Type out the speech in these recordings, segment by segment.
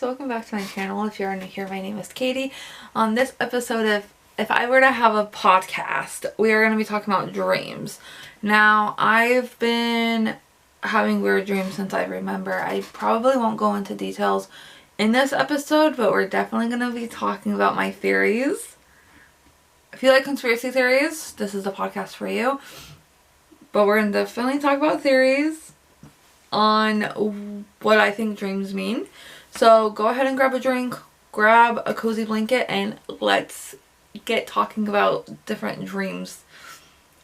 welcome back to my channel. If you're new here, my name is Katie. On this episode of If I Were to Have a Podcast, we are going to be talking about dreams. Now, I've been having weird dreams since I remember. I probably won't go into details in this episode, but we're definitely going to be talking about my theories. If you like conspiracy theories, this is the podcast for you. But we're going to definitely talk about theories on what I think dreams mean. So go ahead and grab a drink, grab a cozy blanket, and let's get talking about different dreams.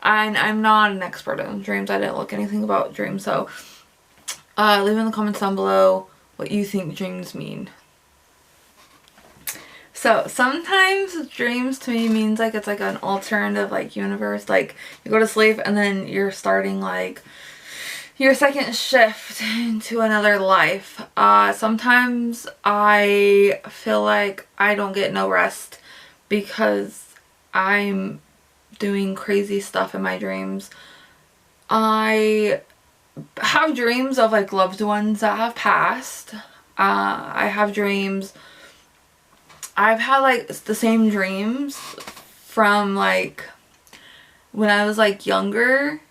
And I'm not an expert on dreams. I didn't look anything about dreams. So leave in the comments down below what you think dreams mean. So sometimes dreams to me means like it's like an alternative like universe. Like you go to sleep and then you're starting like your second shift into another life. Sometimes I feel like I don't get no rest because I'm doing crazy stuff in my dreams. I have dreams of like loved ones that have passed. I have dreams. I've had like the same dreams from like when I was like younger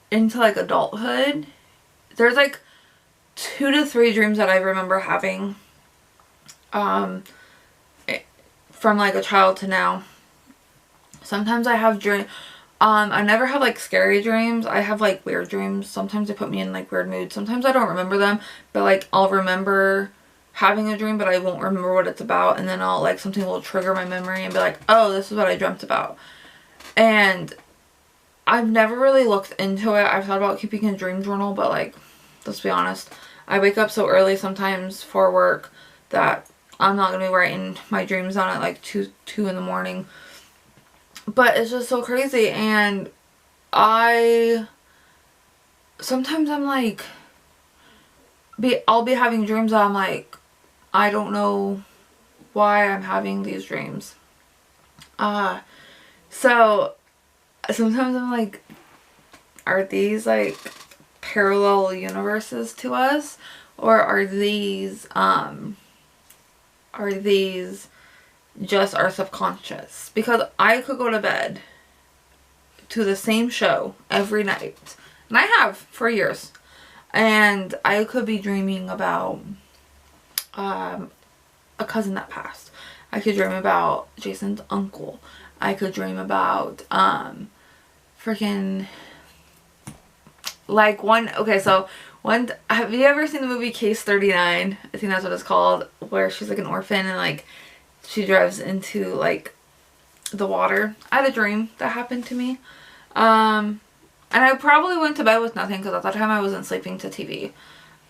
into like adulthood. There's like 2 to 3 dreams that I remember having from like a child to now. Sometimes I have dreams. I never have like scary dreams. I have like weird dreams. Sometimes they put me in like weird moods. Sometimes I don't remember them, but like I'll remember having a dream, but I won't remember what it's about, and then I'll like something will trigger my memory and be like, oh, this is what I dreamt about. And I've never really looked into it. I've thought about keeping a dream journal, but like, let's be honest, I wake up so early sometimes for work that I'm not gonna be writing my dreams down at like 2 in the morning. But it's just so crazy, and sometimes I'm like, I'll be having dreams that I'm like, I don't know why I'm having these dreams. So sometimes I'm like, are these like parallel universes to us, or are these just our subconscious? Because I could go to bed to the same show every night, and I have for years, and I could be dreaming about a cousin that passed. I could dream about Jason's uncle. I could dream about freaking like have you ever seen the movie Case 39? I think that's what it's called, where she's like an orphan and like she drives into like the water. I had a dream that happened to me. And I probably went to bed with nothing because at that time I wasn't sleeping to TV.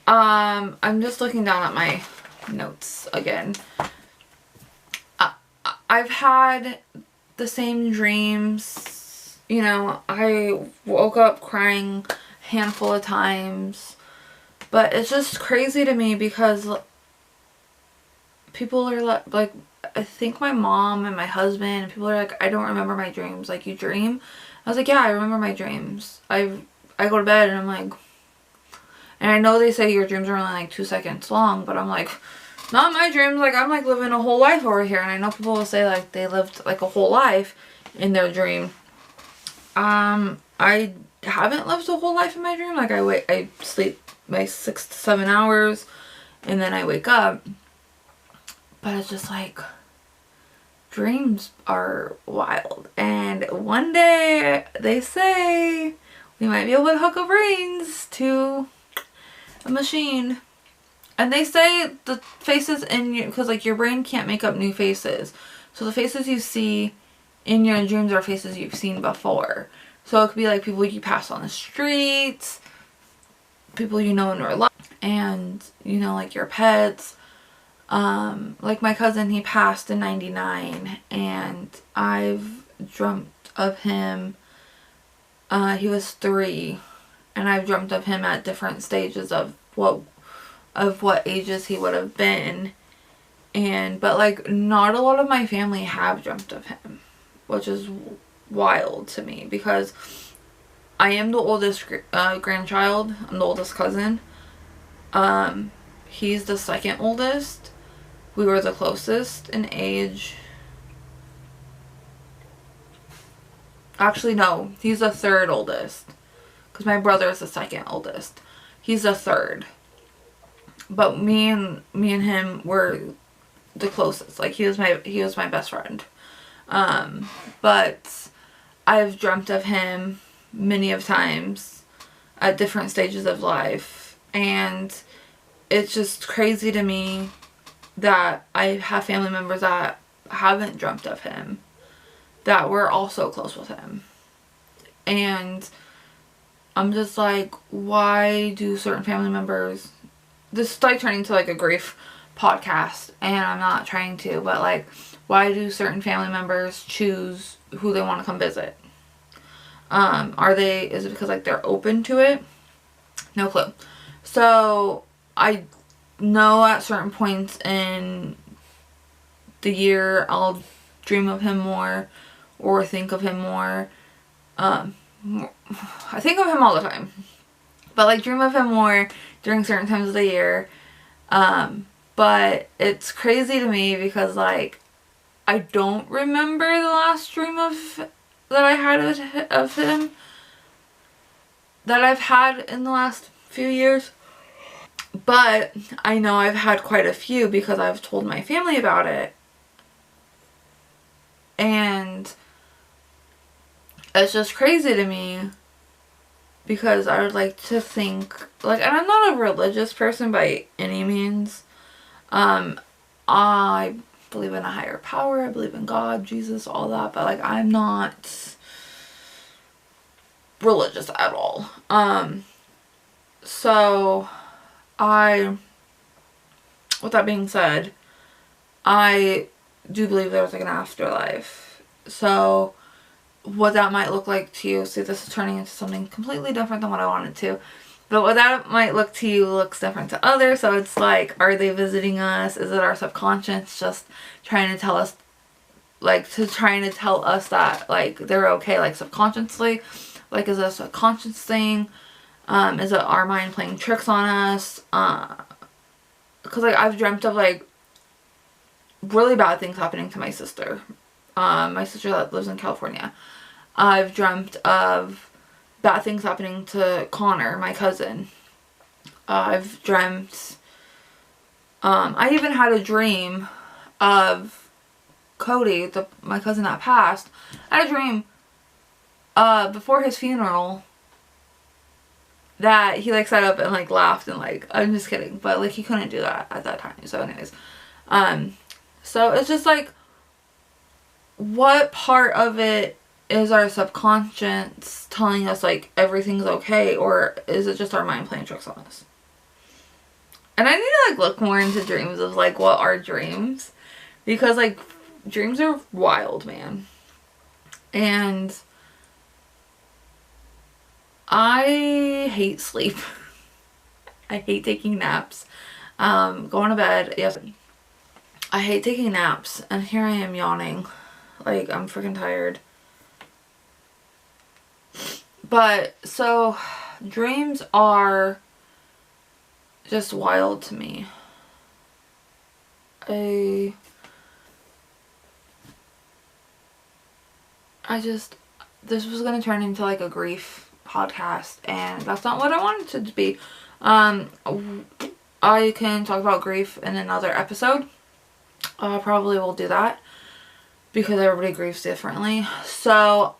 I'm just looking down at my notes again. I've had the same dreams. You know, I woke up crying a handful of times. But it's just crazy to me because people are like, I think my mom and my husband, people are like, I don't remember my dreams. Like, you dream? I was like, yeah, I remember my dreams. I go to bed and I'm like, and I know they say your dreams are only like 2 seconds long, but I'm like, not my dreams. Like, I'm like living a whole life over here. And I know people will say like they lived like a whole life in their dream. I haven't lived a whole life in my dream. Like, I sleep my 6 to 7 hours and then I wake up. But it's just like, dreams are wild. And one day they say we might be able to hook our brains to a machine. And they say the faces in your, because like your brain can't make up new faces. So the faces you see in your dreams are faces you've seen before. So it could be like people you pass on the streets, people you know in real life, and you know, like your pets. Like my cousin, he passed in 99 and I've dreamt of him. He was 3 and I've dreamt of him at different stages of what ages he would have been. But like not a lot of my family have dreamt of him, which is wild to me because I am the oldest grandchild. I'm the oldest cousin. He's the second oldest. we were the closest in age. Actually, no. He's the third oldest. Because my brother is the second oldest. He's the third. But me and him were the closest. Like, he was my best friend. But I've dreamt of him many of times at different stages of life. And it's just crazy to me that I have family members that haven't dreamt of him, that were also close with him. And I'm just like, why do certain family members... This is like turning into like a grief podcast, and I'm not trying to, but like, why do certain family members choose who they want to come visit? Is it because like they're open to it? No clue. So I know at certain points in the year I'll dream of him more or think of him more. I think of him all the time, but like dream of him more during certain times of the year. But it's crazy to me because like I don't remember the last dream that I had of him that I've had in the last few years. But I know I've had quite a few because I've told my family about it. And it's just crazy to me because I would like to think, like, and I'm not a religious person by any means. I believe in a higher power. I believe in God, Jesus, all that. But, like, I'm not religious at all. So, with that being said, I do believe there's, like, an afterlife. So, what that might look like to you, see, this is turning into something completely different than what I wanted to, but what that might look to you looks different to others. So it's like, are they visiting us? Is it our subconscious just trying to tell us, like, that, like, they're okay, like, subconsciously? Like, is this a conscious thing? Is it our mind playing tricks on us? Because, like, I've dreamt of, like, really bad things happening to my sister. My sister that lives in California. I've dreamt of bad things happening to Connor, my cousin. I've dreamt... I even had a dream of Cody, my cousin that passed. I had a dream before his funeral that he, like, sat up and, like, laughed and, like, I'm just kidding. But, like, he couldn't do that at that time. So, anyways. So, it's just, like, what part of it is our subconscious telling us, like, everything's okay, or is it just our mind playing tricks on us? And I need to, like, look more into dreams of, like, what are dreams? Because, like, dreams are wild, man. And I hate sleep. I hate taking naps. Going to bed. Yes. I hate taking naps, and here I am yawning. Like, I'm freaking tired. But, so, dreams are just wild to me. This was going to turn into, like, a grief podcast, and that's not what I wanted it to be. I can talk about grief in another episode. Probably will do that, because everybody grieves differently. So,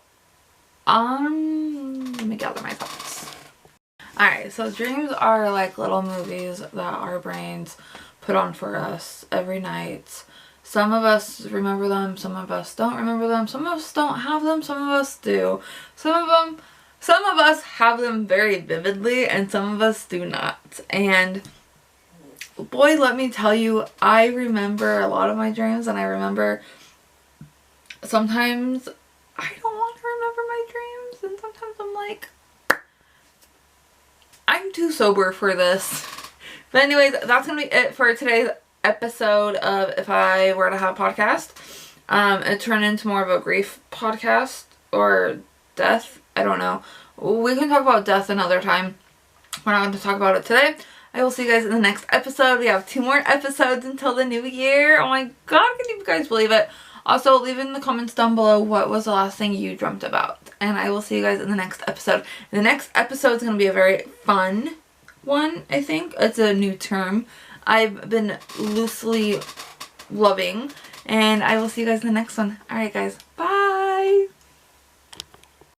let me gather my thoughts. Alright, so dreams are like little movies that our brains put on for us every night. Some of us remember them, some of us don't remember them, some of us don't have them, some of us do. Some of us have them very vividly, and some of us do not. And boy, let me tell you, I remember a lot of my dreams, and I remember sometimes I don't want to remember my dreams, and sometimes I'm like, I'm too sober for this. But anyways, that's going to be it for today's episode of If I Were to Have a Podcast. It turned into more of a grief podcast, or death, I don't know. We can talk about death another time. We're not going to talk about it today. I will see you guys in the next episode. We have 2 more episodes until the new year. Oh my god, can you guys believe it? Also, leave in the comments down below what was the last thing you dreamt about. And I will see you guys in the next episode. The next episode is going to be a very fun one, I think. It's a new term I've been loosely loving. And I will see you guys in the next one. Alright guys, bye!